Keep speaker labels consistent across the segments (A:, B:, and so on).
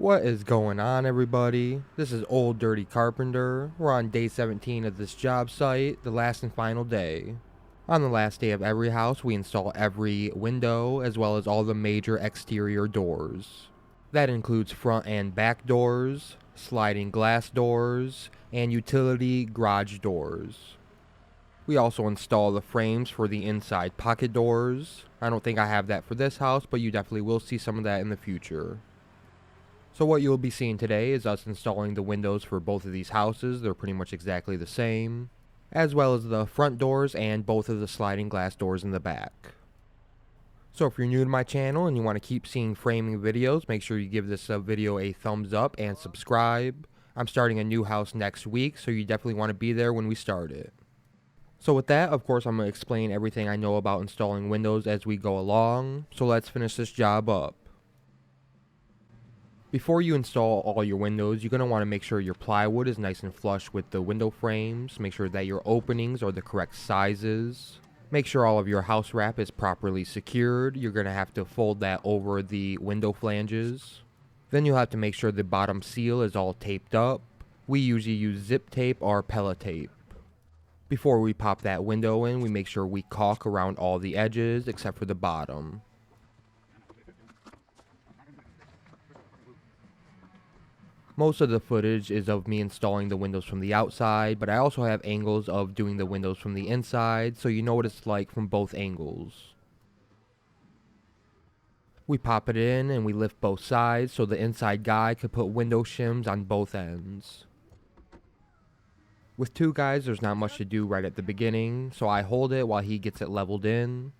A: What is going on, everybody? This is Old Dirty Carpenter. We're on day 17 of this job site, the last and final day. On the last day of every house, we install every window as well as all the major exterior doors. That includes front and back doors, sliding glass doors, and utility garage doors. We also install the frames for the inside pocket doors. I don't think I have that for this house, but you definitely will see some of that in the future. So what you'll be seeing today is us installing the windows for both of these houses. They're pretty much exactly the same, as well as the front doors and both of the sliding glass doors in the back. So if you're new to my channel and you want to keep seeing framing videos, make sure you give this video a thumbs up and subscribe. I'm starting a new house next week, so you definitely want to be there when we start it. So with that, of course, I'm going to explain everything I know about installing windows as we go along. So let's finish this job up. Before you install all your windows, you're going to want to make sure your plywood is nice and flush with the window frames. Make sure that your openings are the correct sizes. Make sure all of your house wrap is properly secured. You're going to have to fold that over the window flanges. Then you'll have to make sure the bottom seal is all taped up. We usually use zip tape or pellet tape. Before we pop that window in, we make sure we caulk around all the edges except for the bottom. Most of the footage is of me installing the windows from the outside, but I also have angles of doing the windows from the inside, so you know what it's like from both angles. We pop it in and we lift both sides so the inside guy could put window shims on both ends. With two guys, there's not much to do right at the beginning, so I hold it while he gets it leveled in.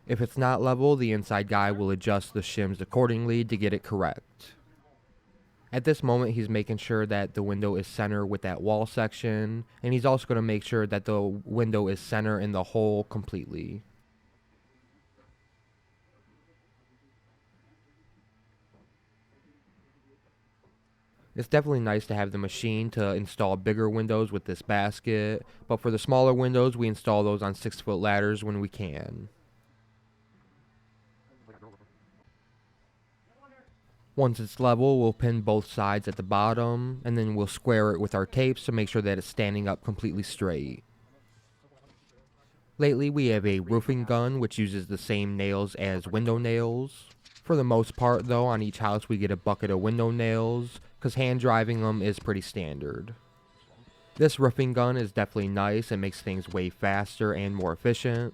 A: If it's not level, the inside guy will adjust the shims accordingly to get it correct. At this moment, he's making sure that the window is center with that wall section, and he's also going to make sure that the window is center in the hole completely. It's definitely nice to have the machine to install bigger windows with this basket, but for the smaller windows, we install those on 6-foot ladders when we can. Once it's level, we'll pin both sides at the bottom, and then we'll square it with our tapes to make sure that it's standing up completely straight. Lately, we have a roofing gun which uses the same nails as window nails. For the most part though, on each house we get a bucket of window nails, because hand driving them is pretty standard. This roofing gun is definitely nice and makes things way faster and more efficient.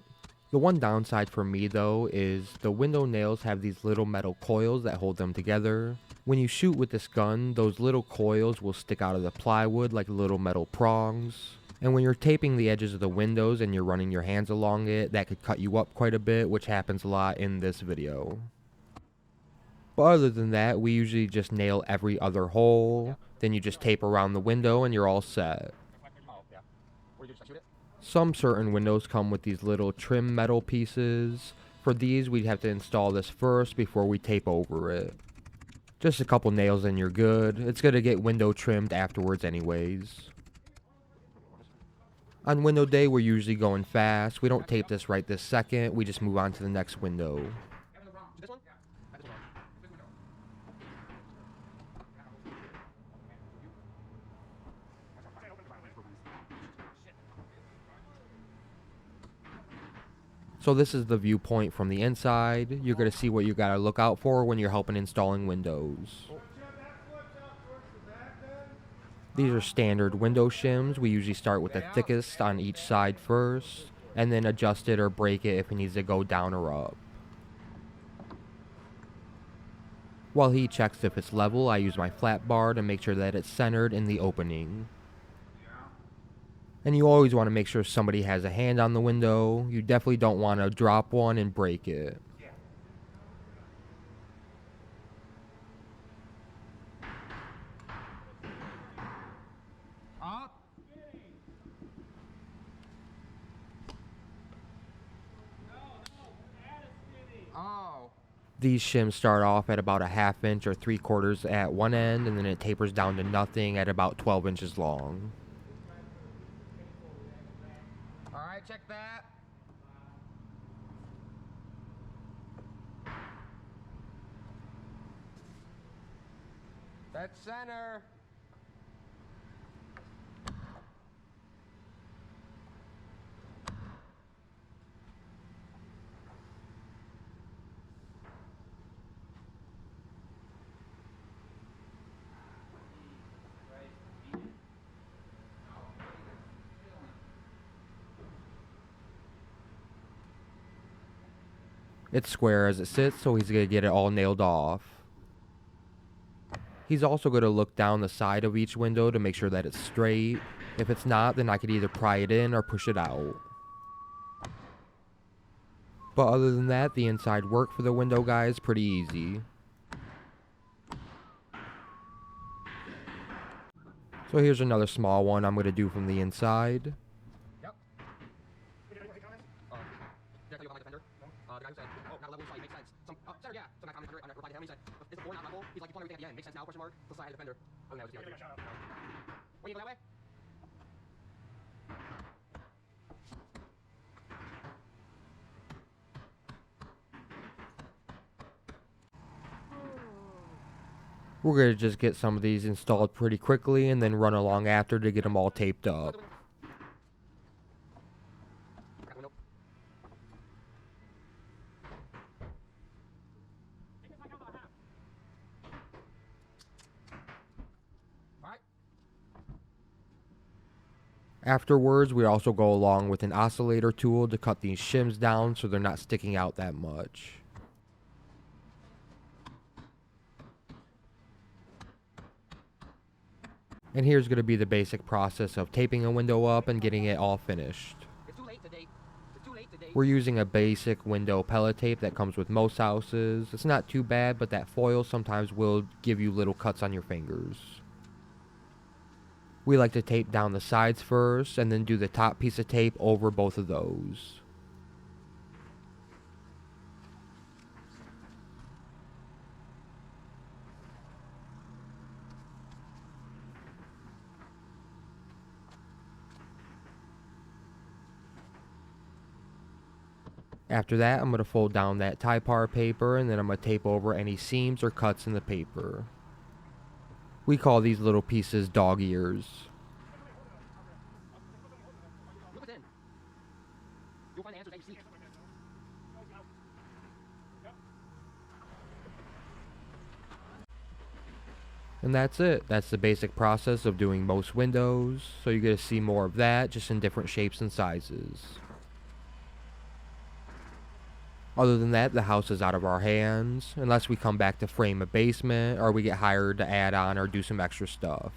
A: The one downside for me though is the window nails have these little metal coils that hold them together. When you shoot with this gun, those little coils will stick out of the plywood like little metal prongs. And when you're taping the edges of the windows and you're running your hands along it, that could cut you up quite a bit, which happens a lot in this video. But other than that, we usually just nail every other hole, then you just tape around the window and you're all set. Some certain windows come with these little trim metal pieces. For these, we'd have to install this first before we tape over it. Just a couple nails and you're good. It's going to get window trimmed afterwards anyways. On window day, we're usually going fast. We don't tape this right this second. We just move on to the next window. So this is the viewpoint from the inside. You're going to see what you got to look out for when you're helping installing windows. These are standard window shims. We usually start with the thickest on each side first, and then adjust it or break it if it needs to go down or up. While he checks if it's level, I use my flat bar to make sure that it's centered in the opening. And you always want to make sure somebody has a hand on the window. You definitely don't want to drop one and break it. These shims start off at about a 1/2 inch or 3/4 at one end, and then it tapers down to nothing at about 12 inches long.
B: Alright, check that. That's center.
A: It's square as it sits, so he's going to get it all nailed off. He's also going to look down the side of each window to make sure that it's straight. If it's not, then I could either pry it in or push it out. But other than that, the inside work for the window guy is pretty easy. So here's another small one I'm going to do from the inside.
B: Yep. Did I tell you about my defender? The guy who said, oh, not level, so it makes sense. Center, yeah. So my comment defender, I replied to him, he said, is the floor not level? He's like, you told me everything at the end. Makes sense now, question mark. So I had a defender. Oh, no, it was the other. When you go that way?
A: We're going to just get some of these installed pretty quickly and then run along after to get them all taped up. Afterwards, we also go along with an oscillator tool to cut these shims down so they're not sticking out that much. And here's going to be the basic process of taping a window up and getting it all finished. We're using a basic window pellet tape that comes with most houses. It's not too bad, but that foil sometimes will give you little cuts on your fingers. We like to tape down the sides first and then do the top piece of tape over both of those. After that, I'm going to fold down that Typar paper and then I'm going to tape over any seams or cuts in the paper. We call these little pieces dog ears.
B: Look within. You'll find the answers that you seek.
A: And that's it. That's the basic process of doing most windows. So you're going to see more of that, just in different shapes and sizes. Other than that, the house is out of our hands, unless we come back to frame a basement, or we get hired to add on or do some extra stuff.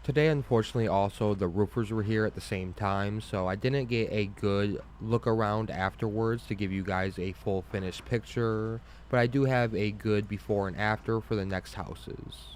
A: Today, unfortunately, also the roofers were here at the same time, so I didn't get a good look around afterwards to give you guys a full finished picture, but I do have a good before and after for the next houses.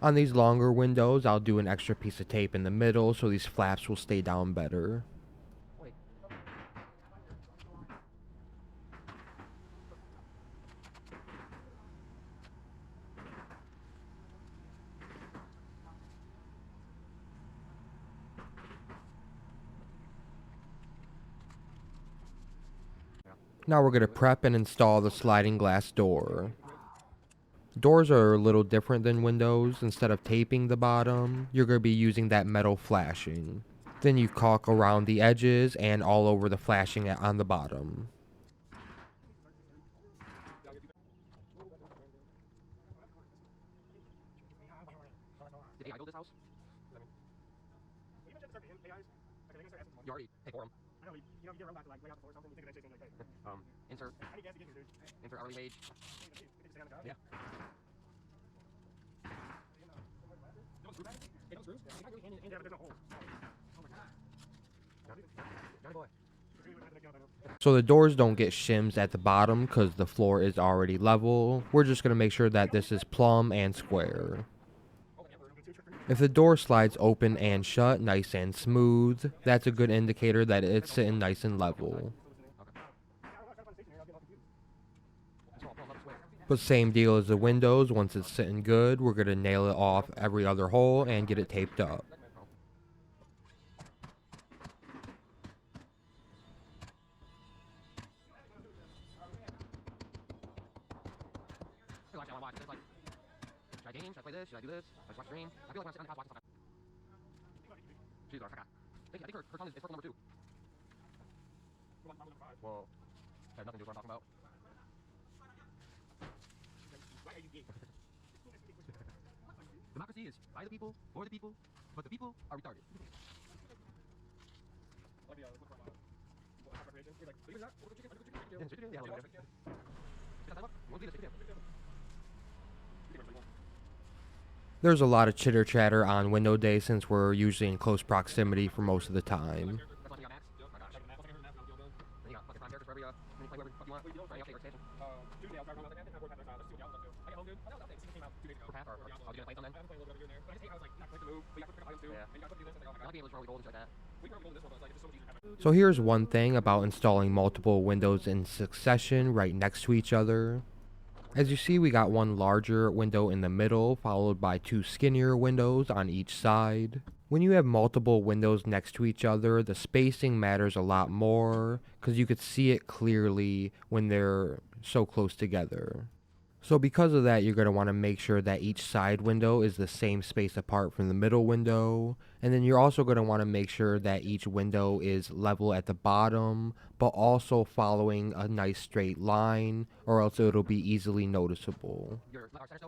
A: On these longer windows, I'll do an extra piece of tape in the middle so these flaps will stay down better.
B: Wait.
A: Now we're going to prep and install the sliding glass door. Doors are a little different than windows. Instead of taping the bottom, you're going to be using that metal flashing. Then you caulk around the edges and all over the flashing on the bottom.
B: Did AI build this house? You already paid for them. Insert hourly wage. Yeah. No screw back? Hey, no screws? Yeah, but there's no hole. Oh my god. Johnny boy.
A: So the doors don't get shims at the bottom because the floor is already level. We're just going to make sure that this is plumb and square. If the door slides open and shut nice and smooth, that's a good indicator that it's sitting nice and level. But same deal as the windows, once it's sitting good, we're going to nail it off every other hole and get it taped up.
B: Should I game? Should I play this? Should I do this? Should I watch stream? I feel like when I'm sitting on the couch watching something. She's our caca. I think her tongue is purple number 2. Well, that has nothing to do with what I'm talking about. Democracy is by the people, for the people, but the people are retarded.
A: There's a lot of chitter chatter on window day since we're usually in close proximity for most of the time. So here's one thing about installing multiple windows in succession right next to each other. As you see, we got one larger window in the middle, followed by 2 skinnier windows on each side. When you have multiple windows next to each other, the spacing matters a lot more, because you could see it clearly when they're so close together. So because of that, you're going to want to make sure that each side window is the same space apart from the middle window. And then you're also going to want to make sure that each window is level at the bottom, but also following a nice straight line, or else it'll be easily noticeable.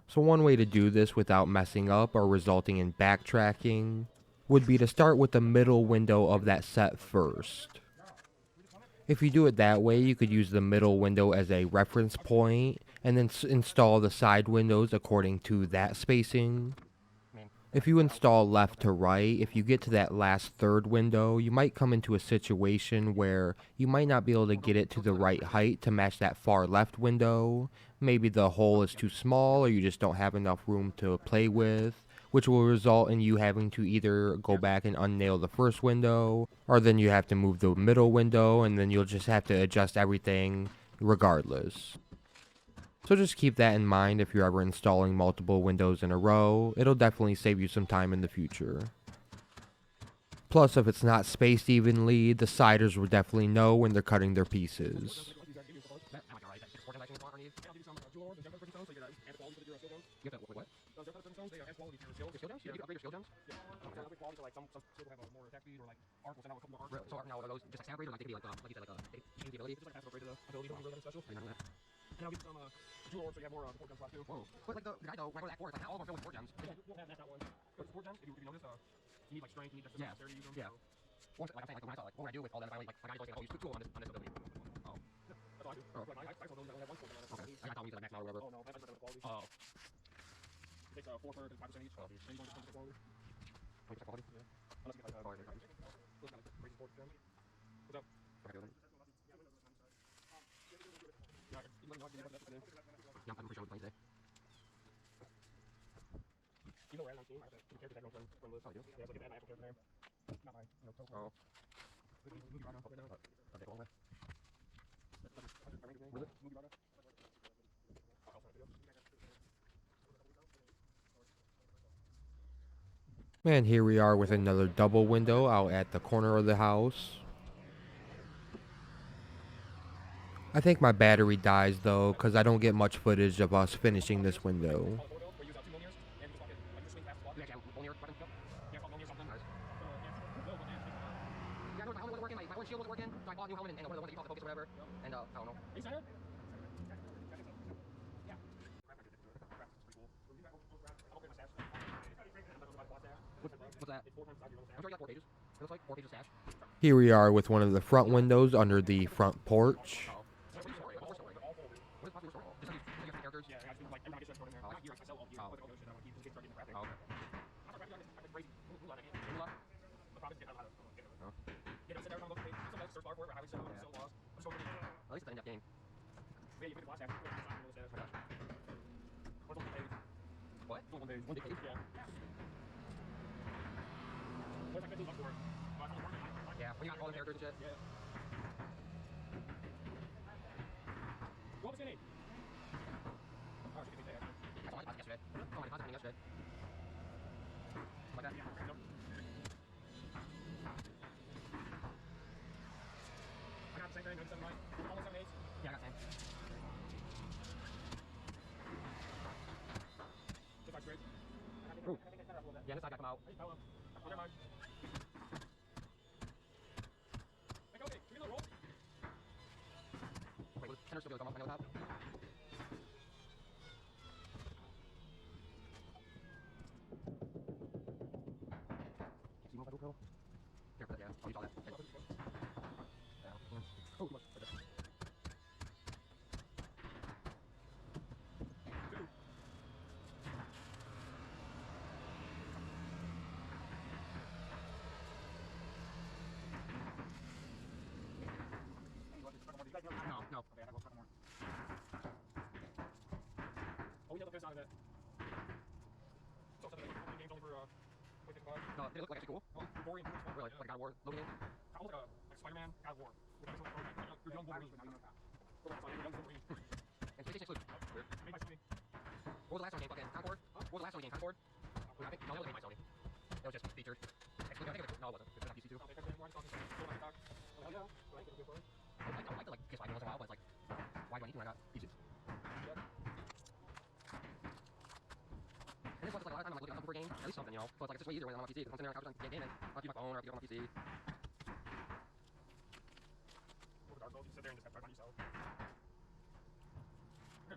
A: So one way to do this without messing up or resulting in backtracking would be to start with the middle window of that set first. If you do it that way, you could use the middle window as a reference point, and then install the side windows according to that spacing. If you install left to right, if you get to that last third window, you might come into a situation where you might not be able to get it to the right height to match that far left window. Maybe the hole is too small, or you just don't have enough room to play with, which will result in you having to either go back and unnail the first window, or then you have to move the middle window, and then you'll just have to adjust everything regardless. So just keep that in mind if you're ever installing multiple windows in a row. It'll definitely save you some time in the future. Plus, if it's not spaced evenly, the siders will definitely know when they're cutting their pieces.
B: And I'll get some jewel orbs so you have more support gems class too. Whoa. But like the guy though, when I go to that course, like not all of them filled with support gems. Yeah, well, that's not one. But support gems, if you notice, you need like strength, you need dexterity to use them. Yeah. So. Once, like I'm saying, like when I saw like what would I do with all them, I like my guy goes like, oh, use 2 on this ability. Oh. Yeah, that's all I do. Oh. Like I saw those that only have 1 support gem on it. Okay. I got them use like max out or whatever. Oh no, that's better quality. Oh. It takes 4/3 and 5% each. Oh, then you go into quality. 20% quality? Yeah. Unless you get like quality copies. Those kind of crazy support gems. What's up? Okay, yeah, I'm pretty sure we're playing today. You know where I'm on team? I said, the character that goes from Liz. Oh, you? Yeah, so I can add my actual character name. Not my, you know, total. Oh. Movie Rana, up right now. Okay, go on there. Really? Movie Rana?
A: And here we are with another double window out at the corner of the house. I think my battery dies though, because I don't get much footage of us finishing this window. Here we are with one of the front windows under the front porch.
B: fenders? Yeah, I just like every time I get shit thrown in there. Like year, I sell all year. Oh, okay. I was like, oh shit, I'm gonna keep just starting crafting. Oh, okay. I'm not crafting, I crazy. Moolah that game. Moolah? The problem is getting out of how to get it. Oh. Yeah, don't sit there and look at me. Sometimes search bar for it, but I always sell lost. I'm just going to
A: At least it's an in-depth game.
B: yeah, you put the glass half. What? One page. One big page? Yeah. What's like good luck for it?
A: Yeah, when you got all the characters and shit.
B: Yeah. What was your name? Oh, she did that.
A: I saw my deposit yesterday. I saw my deposit yesterday. Like that.
B: Yeah, I got the same thing, 97 mine. Almost 78.
A: Yeah, I got same.
B: Just like straight.
A: Ooh. Yeah, this side got come out.
B: Hey, Pella. Oh, never mind. Hey, Cody, give me a little roll.
A: Wait, will the tender still be able to come off my top? Can't see move like a pro. Here, put it, yeah. I'll use all that. Okay. Yeah. Oh, too much. Right there. No, no.
B: Okay, I got a couple more. Oh, we got the piss out of it. So, games over,
A: No, did it look like actually cool?
B: well, boring.
A: Really? Like God of War loading in?
B: Almost like Spider-Man, God of War. You're young Wolverine. You're young Wolverine.
A: And PlayStation exclusive. Weird.
B: Made by Sony.
A: What was the last one game? Fucking Concord? What was the last one game? Concord? I think, no, it was made by Sony. It was just featured. Exclusive. I think it was, no, it wasn't. It was on PC too. I like to like kiss my once in a while, but it's like, why do I need to when I got PC? And this was just like a lot of time I'm like looking at something for a game, at least something, you know. So it's like it's just way easier when I'm on PC because I'm sitting there on couch and gaming. I'll use my phone or I'll use my PC.
B: Dark Souls, you sit there and just have fun by yourself. I'm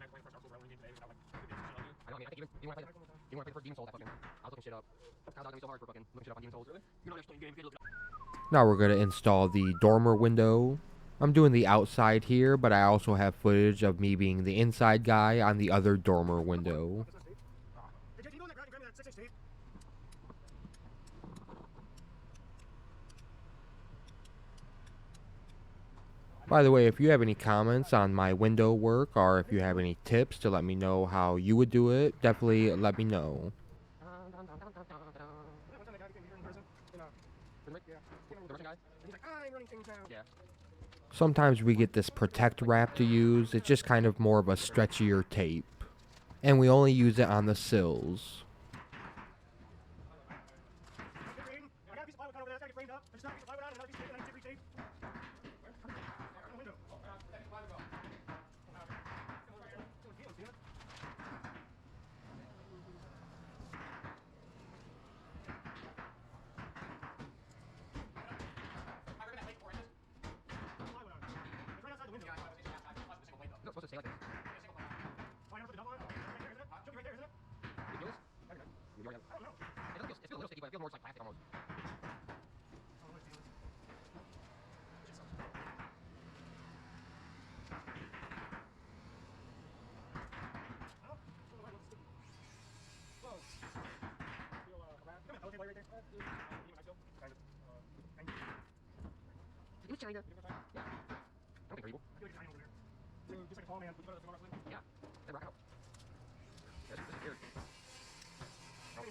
B: gonna play the first Dark Souls role game today without like good games and shit on you.
A: I know, I mean, I think even when I play the first Demon Souls, I was looking shit up. Kyle's gonna be so hard for fucking looking shit up on Demon Souls.
B: Really? You know, just playing game, you gotta look it up.
A: Now we're gonna install the dormer window. I'm doing the outside here, but I also have footage of me being the inside guy on the other dormer window.
B: Hey, JT, you know that grab me that 6-inch tape?
A: By the way, if you have any comments on my window work or if you have any tips to let me know how you would do it, definitely let me know. Sometimes we get this protect wrap to use. It's just kind of more of a stretchier tape. And we only use it on the sills. Supposed to stay like this. It feels a little sticky, but it feels more like plastic almost. You China. Yeah. I don't think they're evil.
B: Just like a tall man, but you got a
A: Yeah. They rock out. This is weird. I don't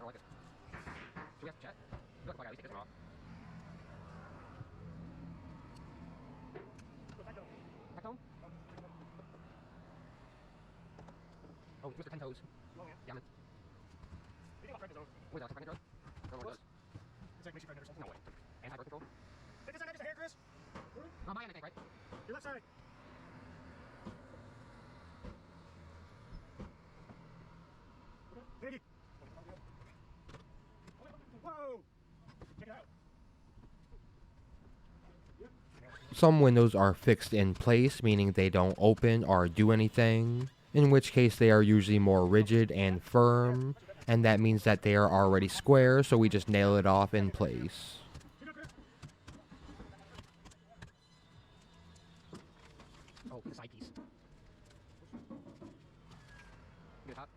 A: like it. Should we have to chat? You look like I at least take this one off. Tectone? Oh, Mr. Ten Toes. Yeah, man. Wait, that's pregnant growth? I don't know what it does.
B: It's like makes you pregnant or something.
A: No way. Anti-birth control?
B: Take this out, just a hair, Chris.
A: No, my end, I think, right?
B: Your left side. Biggie. Whoa! Check it out.
A: Some windows are fixed in place, meaning they don't open or do anything, in which case they are usually more rigid and firm, and that means that they are already square, so we just nail it off in place. Oh, the side piece.
B: top.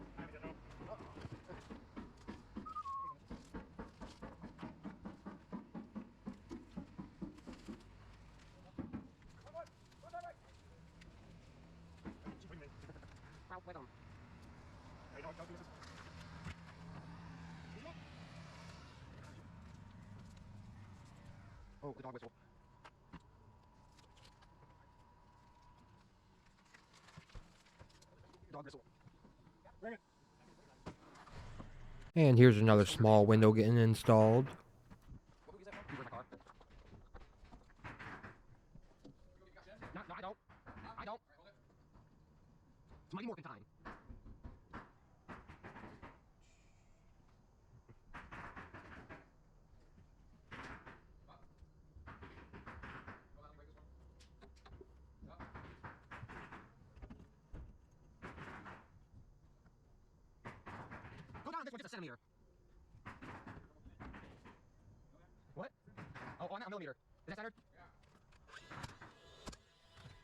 B: Wow, wait on. Oh, the dog whistle. Dog whistle.
A: And here's another small window getting installed.
B: Where's my car? No, I don't. I don't. It's Mighty Morphin time. Go down this one just a centimeter. What? Oh, on that millimeter. Is that centered?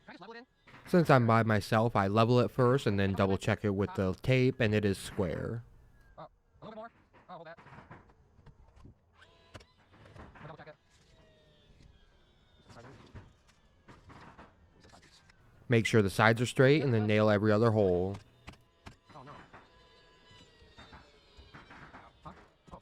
B: Can I just level it in?
A: Since I'm by myself, I level it first and then double check it with the tape, and it is square.
B: Oh, a little bit more. Oh, hold that. I'll double check it.
A: Make sure the sides are straight and then nail every other hole.
B: Oh, no. Huh? Oh.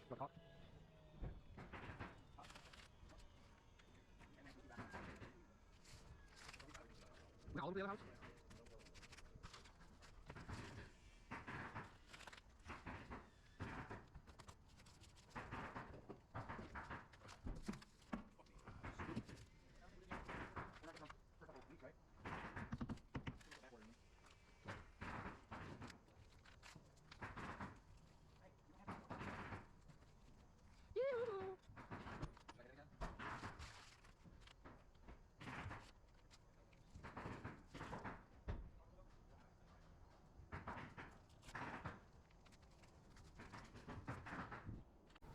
B: What caught? We got all over the other house?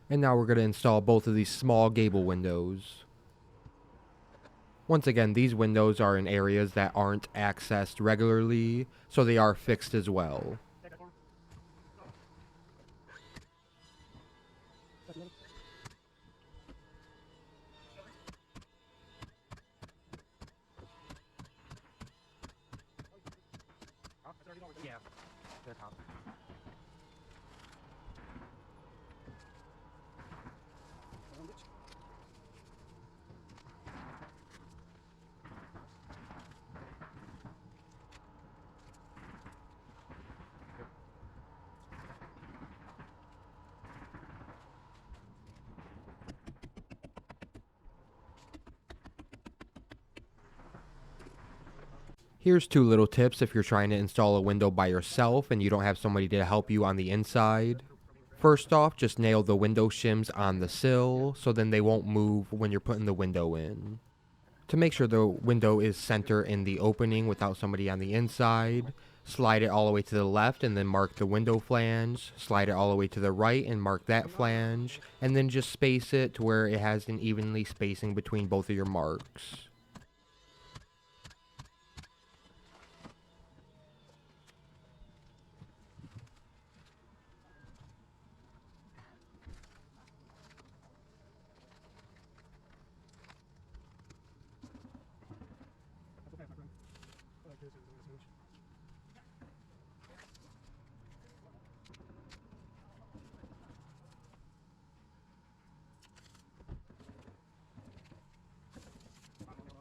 A: And now we're going to install both of these small gable windows. Once again, these windows are in areas that aren't accessed regularly, so they are fixed as well.
B: Yeah, they're top.
A: Here's two little tips if you're trying to install a window by yourself and you don't have somebody to help you on the inside. First off, just nail the window shims on the sill so then they won't move when you're putting the window in. To make sure the window is center in the opening without somebody on the inside, slide it all the way to the left and then mark the window flange, slide it all the way to the right and mark that flange, and then just space it to where it has an evenly spacing between both of your marks.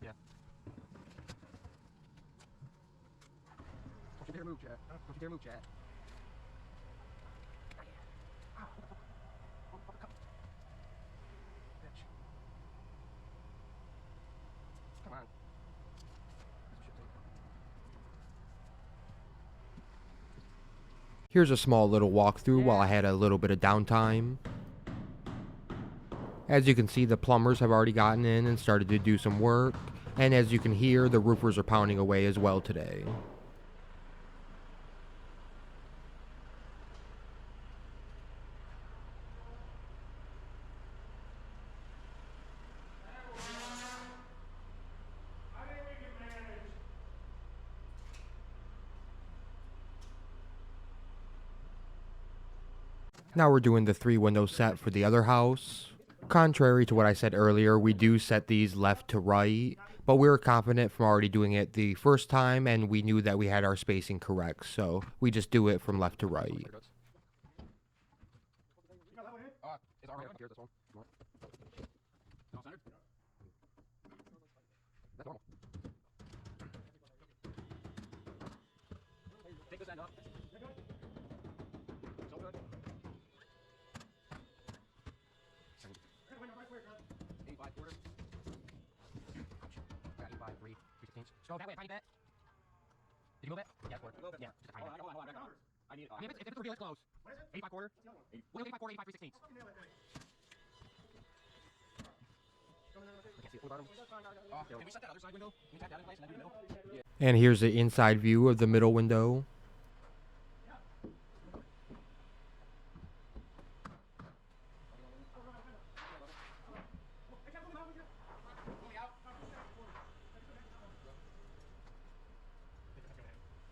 B: Yeah. Don't you dare move, Chad. Don't you dare move, Chad. Bitch. Come on.
A: Here's a small little walkthrough while I had a little bit of downtime. As you can see, the plumbers have already gotten in and started to do some work, and as you can hear, the roofers are pounding away as well today. Now we're doing the 3-window set for the other house. Contrary to what I said earlier, we do set these left to right, but we were confident from already doing it the first time, and we knew that we had our spacing correct, so we just do it from left to right.
B: It's our here, this one. All centered? That's normal. Take this end up. So good. 85 quarter. I got 85, 3/16. Just go that way a tiny bit. Did you move it? Yeah, forward. Yeah, just a tiny bit. Hold on. I mean, if it's reveal, it's close. 85 quarter. We'll 85 quarter, 85 3/16. I can't see it. Can we set that other side window? Can we tap that in place and then do the middle? Yeah.
A: And here's the inside view of the middle window.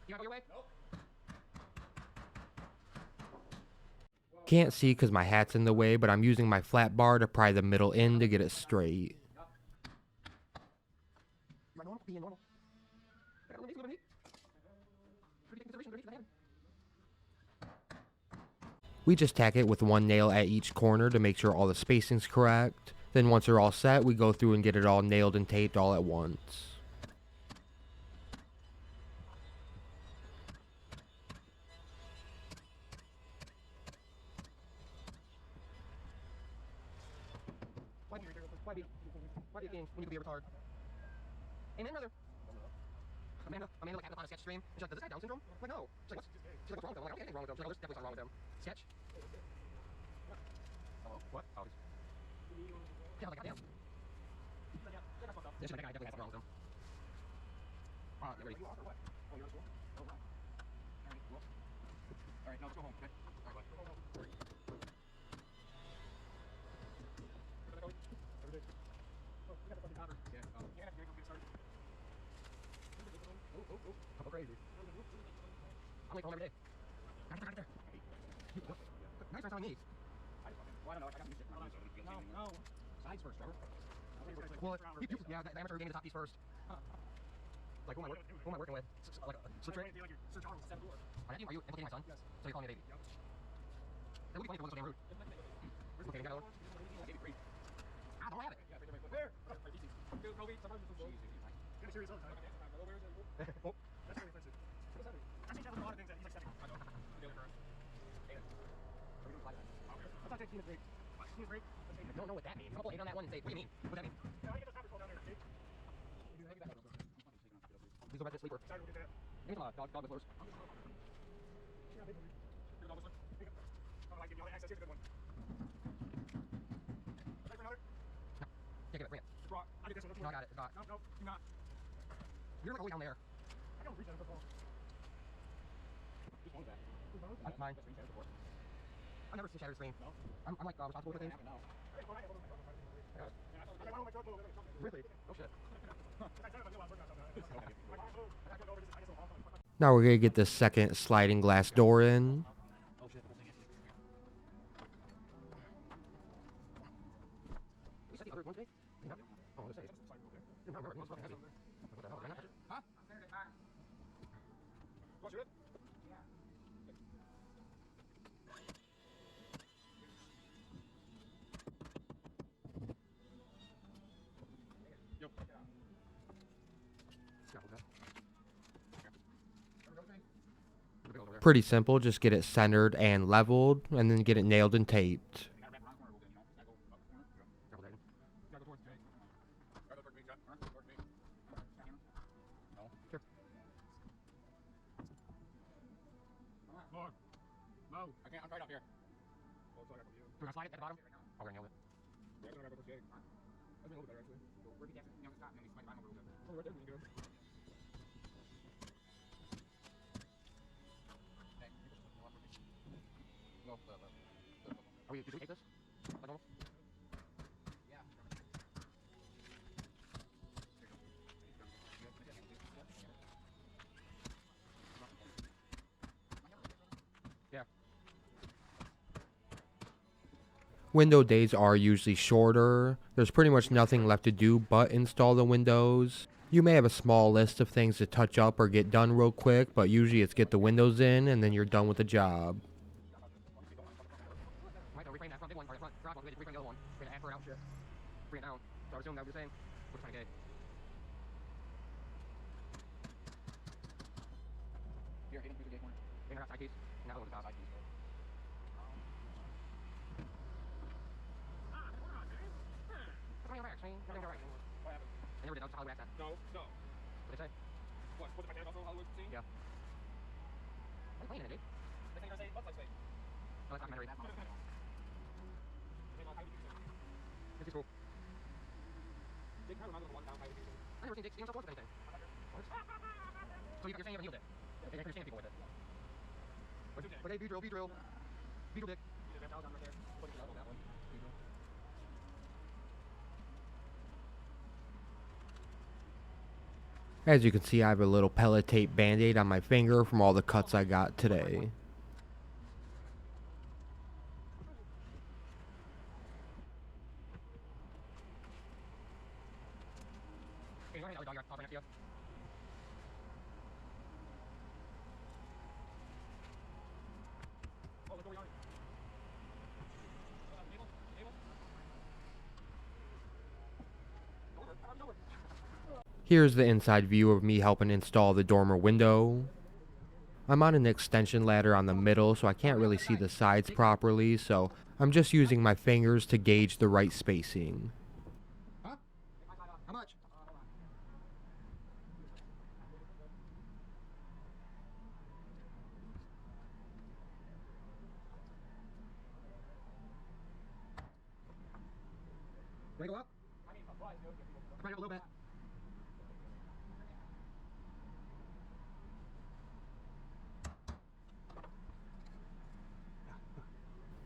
B: You have your way? Nope.
A: Can't see because my hat's in the way, but I'm using my flat bar to pry the middle in to get it straight.
B: You are normal, being normal. I got a little neat. Pretty big consideration underneath the head.
A: We just tack it with one nail at each corner to make sure all the spacing's correct. Then once they're all set, we go through and get it all nailed and taped all at once.
B: Why be a king when you could be a retard? Amen, brother. Amanda like had it on a sketch stream. And she's like, does this guy Down syndrome? I'm like, no. She's like, what's wrong with him? I'm like, I don't think anything's wrong with him. She's like, oh, there's definitely something wrong with him. Sketch. Hello? What? Oh, yeah, I was like, goddamn. Yeah, she's like, that guy definitely has something wrong with him. Get ready. Oh, you're at school? Oh, wow. Alright, cool. Alright, now let's go home, okay? Alright, bye. Couple crazy. I'm like home every day. Right there. Nice on knees. Well, I don't know. I got some shit. No. Sides first, Trevor. Well, yeah, the amateur gained the top piece first. Like, who am I working with? Like a slip trick? Are you implicating my son? Yes. So you're calling me a baby? That would be funny if it wasn't so damn rude. Okay, you got another one? I gave you 3. I don't have it. Where? Dude, Kobe, sometimes it's so slow. You're serious all the time. Oh. That's really offensive. I think that's a lot of things that he's accepting. I know. Let's not take Tina's break. Tina's break? I don't know what that means. I'm going to pull 8 on that one and say, what do you mean? What does that mean? Yeah, I get the topic down there, okay? Please go back to sleeper. Sorry, we'll get that. Give me some dog whistlers. Yeah, they believe. You're a dog whistler? I like giving you all the access. Here's a good one. Ready for another? No. Can't get it. Bring it. It's raw. I get this one. No, I got it. It's not. No, you're not. You're like way down there. I don't reach out of the ball. Who's that? That's mine. I've never seen Shattered Screen. No? I'm like responsible for things. Really? Oh shit.
A: Now we're going to get the second sliding glass door in.
B: Oh shit. We set the other one today? Yeah. Oh, let's say it. Didn't remember. It was fucking heavy. What the hell? Did I not touch it? Huh? Want to shoot it?
A: Pretty simple, just get it centered and leveled, and then get it nailed and taped.
B: No, I can't. I'm right up here. Do I slide it at the bottom? I'm gonna nail it. Yeah, I'm gonna go shake. That's a little better actually. Where do you get it? No, it's not. And then we slide the bottom over a little bit. Oh, right there, we can go. Are we, did we take this? Like normal? Yeah. Yeah.
A: Window days are usually shorter. There's pretty much nothing left to do but install the windows. You may have a small list of things to touch up or get done real quick, but usually it's get the windows in and then you're done with the job.
B: Right, so reframe that front big one, or the front garage one, reframe the other one. We're gonna add for it out shit. Bring it down. So I assume that would be the same. We're trying to get. Here, Hayden, use the gate corner. Bring her outside keys. And that one's outside keys. Come on your back, Shane. Come on your right. What happened? I never did. I was just Hollywood accent.
C: No.
B: What did they say?
C: What? Was it my dad also Hollywood scene?
B: Yeah. What are you playing in it, dude?
C: They think I say butt sex thing.
B: Oh, that's documentary. This is cool.
C: Dick kind of reminds me of the one down by the people.
B: I never seen Dick sting himself with anything. What? So you're saying you haven't healed it? Yeah, you're shaming people with it.
C: What's your dick?
B: Okay, B-drill, B-drill. B-drill dick.
C: You did that down right there. Put it on that one.
B: B-drill.
A: As you can see, I have a little pellet tape band-aid on my finger from all the cuts I got today.
B: Hey, you want to dog yard? I'll bring it to you.
C: Oh, look where we are. Table? Table? Nowhere.
A: Here's the inside view of me helping install the dormer window. I'm on an extension ladder on the middle, so I can't really see the sides properly, so I'm just using my fingers to gauge the right spacing.
B: Huh? How much? Can I go up? I'm trying to go a little bit.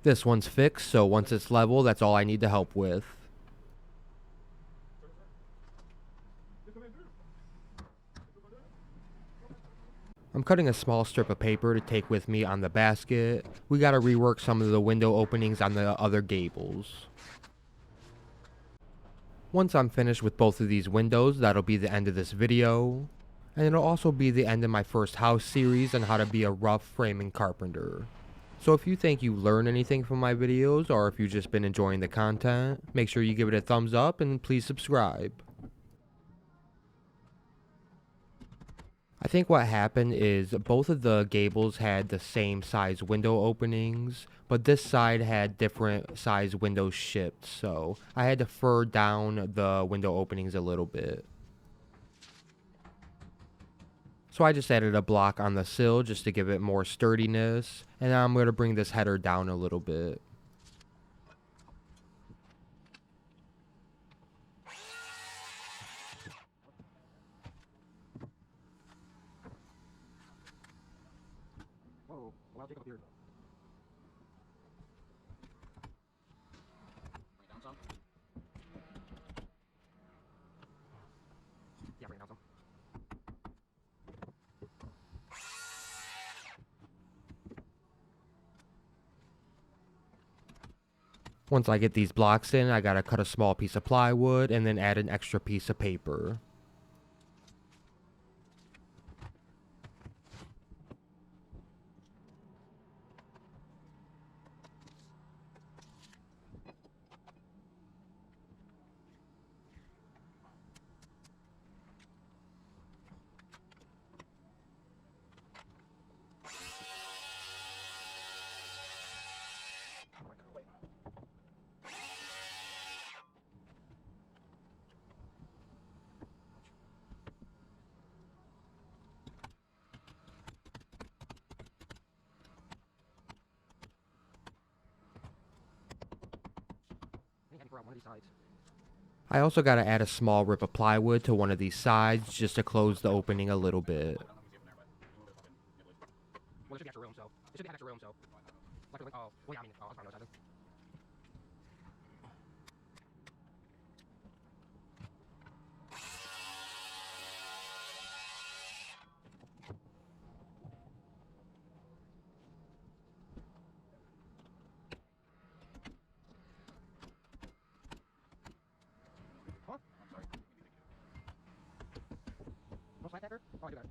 A: This one's fixed, so once it's level, that's all I need to help with. I'm cutting a small strip of paper to take with me on the basket. We gotta rework some of the window openings on the other gables. Once I'm finished with both of these windows, that'll be the end of this video. And it'll also be the end of my first house series on how to be a rough framing carpenter. So if you think you learned anything from my videos, or if you've just been enjoying the content, make sure you give it a thumbs up and please subscribe. I think what happened is both of the gables had the same size window openings, but this side had different size windows shipped, so I had to fur down the window openings a little bit. So I just added a block on the sill just to give it more sturdiness, and now I'm going to bring this header down a little bit.
B: Whoa, well, I'll take up here. Bring it down some. Yeah, bring it down some.
A: Once I get these blocks in, I gotta cut a small piece of plywood and then add an extra piece of paper.
B: For one of these sides.
A: I also gotta add a small rip of plywood to one of these sides just to close the opening a little bit.
B: Well, it should be extra room, so it should be extra room, so. Oh, well, yeah, I mean, oh, I'll probably know. do that.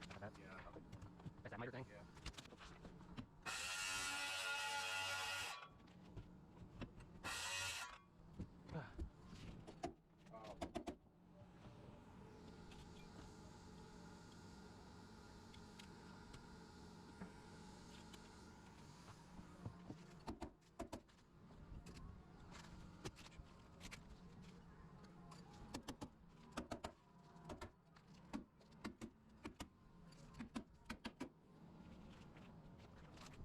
B: Not bad.
C: Yeah.
B: Is that miter thing?
C: Yeah. Oh.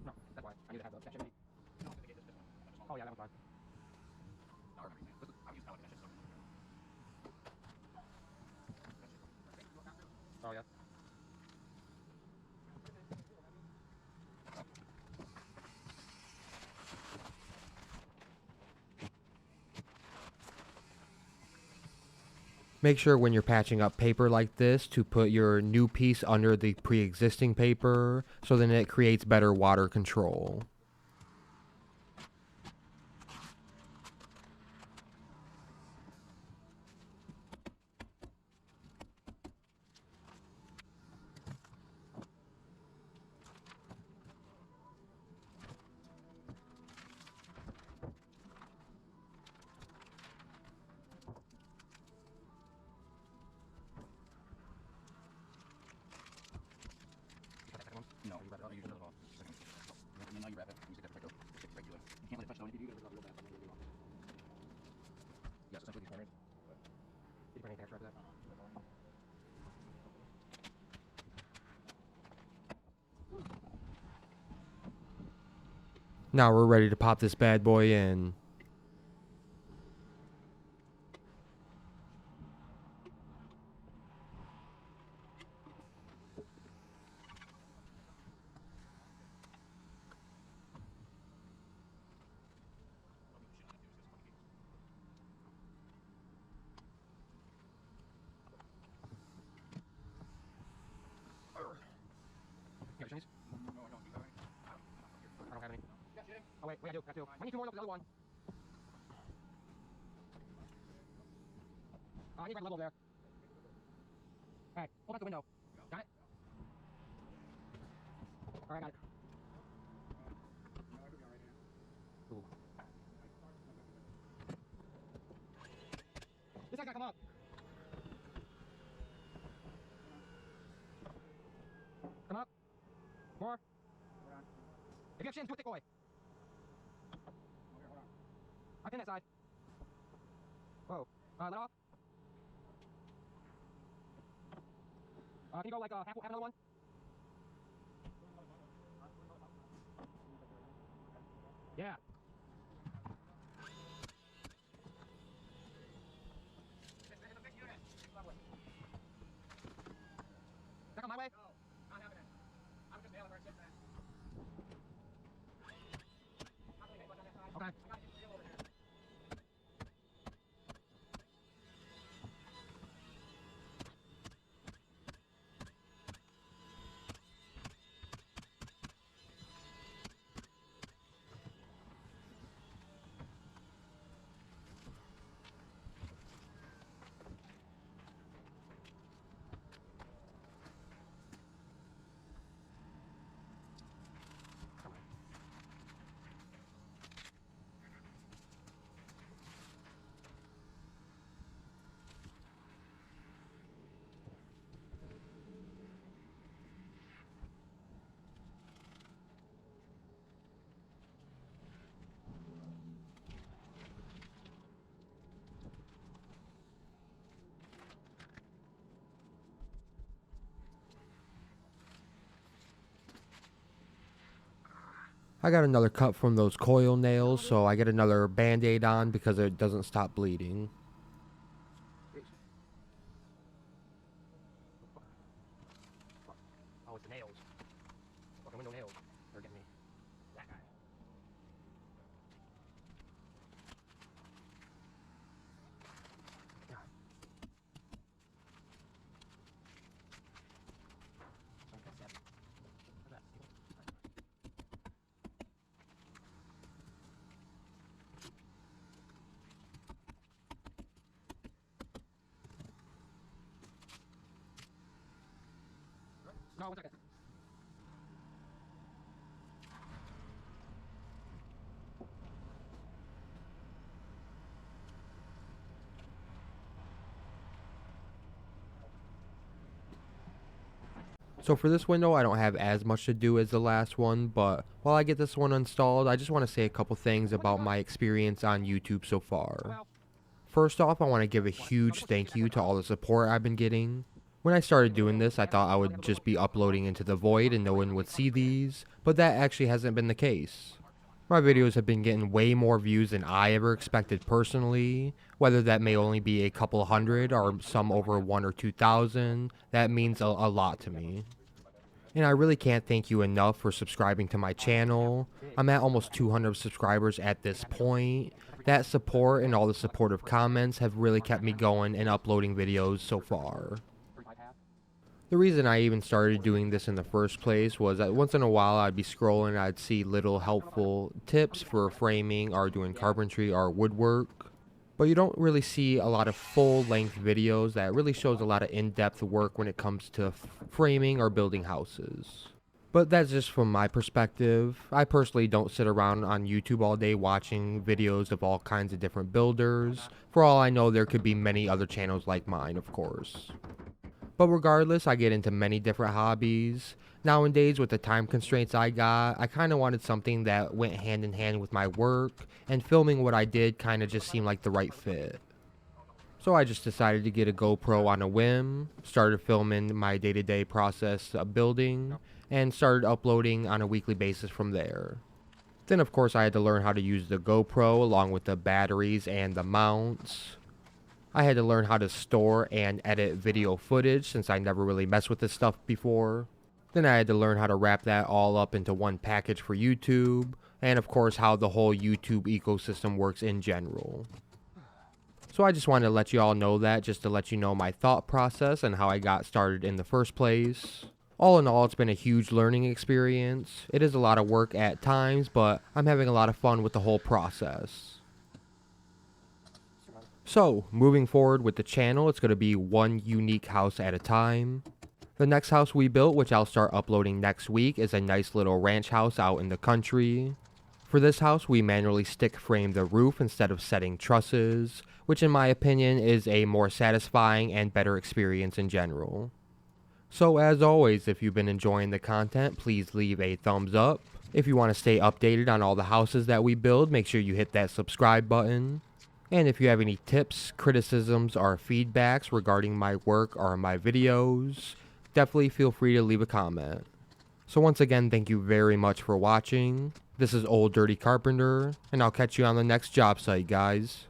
B: No, that's why. I need to have the that shit ready.
C: No, I get this one.
B: Oh yeah, that one's fine.
C: No, I remember using it. I use pellet. That shit's so good.
B: Oh yeah.
A: Make sure when you're patching up paper like this to put your new piece under the pre-existing paper so then it creates better water control.
C: No, you wrap it up. You use another ball. And then now you wrap it. You stick that right over. Stick it regular. You can't let it touch though. If you do, it'll go back. Yeah, so essentially these hammers.
B: Did you put any extra after that?
A: Now we're ready to pop this bad boy in.
B: You got your shinies?
C: No, I don't. You got it.
B: I don't have any.
C: Yeah, shit.
B: Oh wait, I do. I have two. I need two more of the other one. I need red level there. Alright, pull back the window. Got it? Alright, got it.
C: No, I could be alright here.
B: Ooh. This guy's gotta come up. Come up. More. If you have shins, do a thick boy.
C: Okay, hold on.
B: I pin that side. Whoa. Let off. Can you go like have another one? Yeah. That come my way?
C: No, not having it. I'm just nailing where it's sitting at. Not really much on that side.
B: Okay.
C: I got it real over here.
A: I got another cut from those coil nails, so I get another band-aid on because it doesn't stop bleeding.
B: Oh, it's the nails. Fucking window nails. They're getting me. That guy. Yeah. No, 1 second.
A: So for this window, I don't have as much to do as the last one, but while I get this one installed, I just want to say a couple things about my experience on YouTube so far. First off, I want to give a huge thank you to all the support I've been getting. When I started doing this, I thought I would just be uploading into the void and no one would see these, but that actually hasn't been the case. My videos have been getting way more views than I ever expected personally. Whether that may only be a couple hundred or some over 1 or 2,000, that means a lot to me. And I really can't thank you enough for subscribing to my channel. I'm at almost 200 subscribers at this point. That support and all the supportive comments have really kept me going and uploading videos so far. The reason I even started doing this in the first place was that once in a while I'd be scrolling and I'd see little helpful tips for framing or doing carpentry or woodwork. But you don't really see a lot of full-length videos that really shows a lot of in-depth work when it comes to framing or building houses. But that's just from my perspective. I personally don't sit around on YouTube all day watching videos of all kinds of different builders. For all I know, there could be many other channels like mine, of course. But regardless, I get into many different hobbies. Nowadays, with the time constraints I got, I kind of wanted something that went hand in hand with my work, and filming what I did kind of just seemed like the right fit. So I just decided to get a GoPro on a whim, started filming my day-to-day process of building, and started uploading on a weekly basis from there. Then of course I had to learn how to use the GoPro along with the batteries and the mounts. I had to learn how to store and edit video footage since I never really messed with this stuff before. Then I had to learn how to wrap that all up into one package for YouTube, and of course how the whole YouTube ecosystem works in general. So I just wanted to let you all know that, just to let you know my thought process and how I got started in the first place. All in all, it's been a huge learning experience. It is a lot of work at times, but I'm having a lot of fun with the whole process. So, moving forward with the channel, it's going to be one unique house at a time. The next house we built, which I'll start uploading next week, is a nice little ranch house out in the country. For this house, we manually stick frame the roof instead of setting trusses, which in my opinion is a more satisfying and better experience in general. So as always, if you've been enjoying the content, please leave a thumbs up. If you want to stay updated on all the houses that we build, make sure you hit that subscribe button. And if you have any tips, criticisms, or feedbacks regarding my work or my videos, definitely feel free to leave a comment. So once again, thank you very much for watching. This is Old Dirty Carpenter, and I'll catch you on the next job site, guys.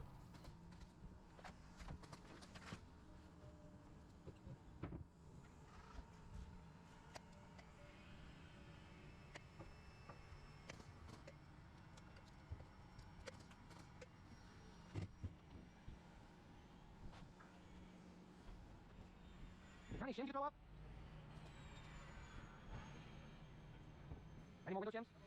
B: How many shims you throw up? Any more window shims?